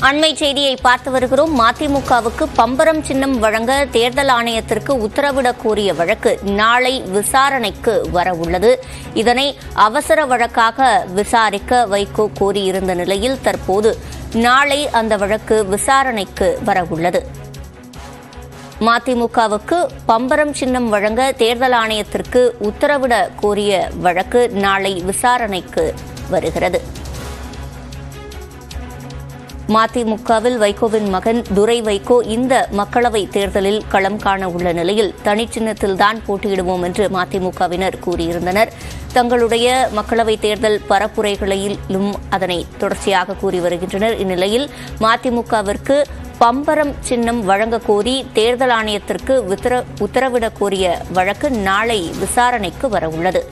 அண்மை செய்தியை பார்த்து வருகிறோம். மதிமுகவுக்கு பம்பரம் சின்னம் வழங்க தேர்தல் ஆணையத்திற்கு உத்தரவிடக் கோரிய வழக்கு நாளை விசாரணைக்கு வரவுள்ளது. இதனை அவசர வழக்காக விசாரிக்க வைகோ கோரியிருந்த நிலையில் தற்போது நாளை அந்த வழக்கு விசாரணைக்கு வரவுள்ளது. மதிமுகவுக்கு பம்பரம் சின்னம் வழங்க தேர்தல் ஆணையத்திற்கு உத்தரவிட கோரிய வழக்கு நாளை விசாரணைக்கு வருகிறது. மதிமுகவில் வைகோவின் மகன் துரை வைகோ இந்த மக்களவைத் தேர்தலில் களம் காண உள்ள நிலையில் தனிச்சின்னத்தில்தான் போட்டியிடுவோம் என்று மதிமுகவினர் கூறியிருந்தனர். தங்களுடைய மக்களவைத் தேர்தல் பரப்புரைகளிலும் அதனை தொடர்ச்சியாக கூறி வருகின்றனர். இந்நிலையில் மதிமுகவிற்கு பம்பரம் சின்னம் வழங்க கோரி தேர்தல் ஆணையத்திற்கு உத்தரவிடக் கோரிய வழக்கு நாளை விசாரணைக்கு வரவுள்ளது.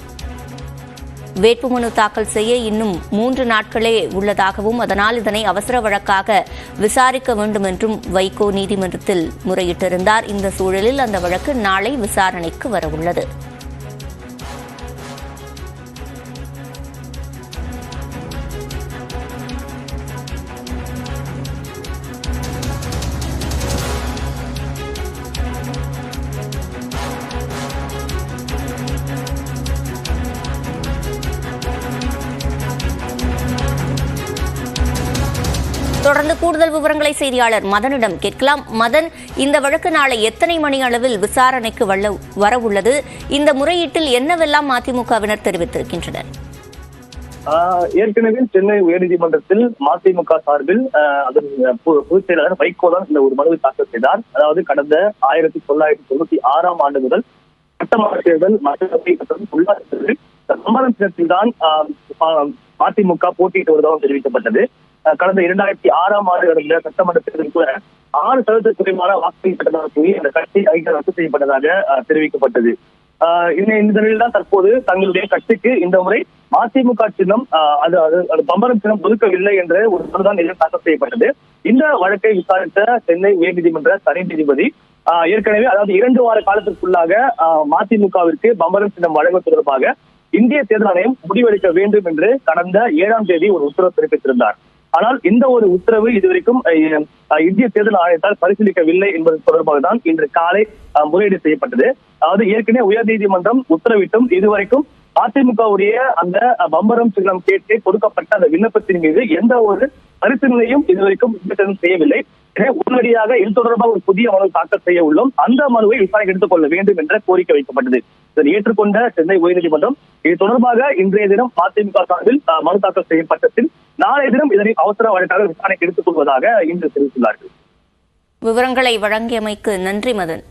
வேட்புமனு தாக்கல் செய்ய இன்னும் 3 நாட்களே உள்ளதாகவும் அதனால் இதனை அவசர வழக்காக விசாரிக்க வேண்டும் என்றும் வைகோ நீதிமன்றத்தில் முறையிட்டிருந்தார். இந்த சூழலில் அந்த வழக்கு நாளை விசாரணைக்கு வரவுள்ளது. தொடர்ந்து கூடுதல் விவரங்களை செய்தியாளர் மதனிடம் கேட்கலாம். மதன், இந்த வழக்கு நாளை எத்தனை மணி அளவில் விசாரணைக்கு வரவுள்ளது? இந்த முறையீட்டில் என்னவெல்லாம் மதிமுகவினர் தெரிவித்திருக்கின்றனர்? ஏற்கனவே சென்னை உயர்நீதிமன்றத்தில் மதிமுக சார்பில் அதன் பொதுச் செயலாளர் வைகோ தான் இந்த ஒரு மனுவை தாக்கல் செய்தார். அதாவது கடந்த 1996ஆம் ஆண்டு முதல் சட்டமன்ற தேர்தல், மக்களவை மற்றும் உள்ளாட்சி தேர்தலில் பம்பரம் சின்னத்தில் தான் மதிமுக போட்டியிட்டு வருவதாக தெரிவிக்கப்பட்டது. கடந்த 2006ஆம் ஆண்டு நடந்த சட்டமன்ற தேர்தலில் கூட 6% குறைவான வாக்குகள் பெற்றதாக கூறி அந்த கட்சி அறிக்கை ரத்து செய்யப்பட்டதாக தெரிவிக்கப்பட்டது. இந்த நிலையில் தான் தற்போது தங்களுடைய கட்சிக்கு இந்த முறை மதிமுக சின்னம் அது பம்பரம் சின்னம் ஒதுக்கவில்லை என்ற ஒரு மனுதான் தாக்கல் செய்யப்பட்டது. இந்த வழக்கை விசாரித்த சென்னை உயர்நீதிமன்ற தனி நீதிபதி ஏற்கனவே அதாவது 2 வார காலத்திற்குள்ளாக மதிமுகவிற்கு பம்பரம் சின்னம் வழங்குவது தொடர்பாக இந்திய தேர்தல் ஆணையம் முடிவெடுக்க வேண்டும் என்று கடந்த 7ஆம் தேதி ஒரு உத்தரவு பிறப்பித்திருந்தார். ஆனால் இந்த ஒரு உத்தரவு இதுவரைக்கும் இந்திய தேர்தல் ஆணையத்தால் பரிசீலிக்கவில்லை என்பது தொடர்பாக தான் இன்று காலை முறையீடு செய்யப்பட்டது. அதாவது ஏற்கனவே உயர்நீதிமன்றம் உத்தரவிட்டும் இதுவரைக்கும் அதிமுகவுடைய அந்த பம்பரம் சின்னம் கேட்டு கொடுக்கப்பட்ட அந்த விண்ணப்பத்தின் மீது எந்த ஒரு பரிசீலனையும் இதுவரைக்கும் செய்யவில்லை. எனவே உடனடியாக இது தொடர்பாக ஒரு புதிய மனு தாக்கல் செய்ய உள்ளோம். அந்த மனுவை விசாரணை எடுத்துக் கொள்ள வேண்டும் என்ற கோரிக்கை வைக்கப்பட்டது. இதனை ஏற்றுக்கொண்ட சென்னை உயர்நீதிமன்றம் இது தொடர்பாக இன்றைய தினம் மதிமுக சார்பில் மனு தாக்கல் செய்யப்பட்டதில் நாளைய தினம் இதனை அவசர வழக்காக விசாரணைக்கு எடுத்துக் கொள்வதாக இன்று தெரிவித்துள்ளார்கள். விவரங்களை வழங்கியமைக்கு நன்றி மதன்.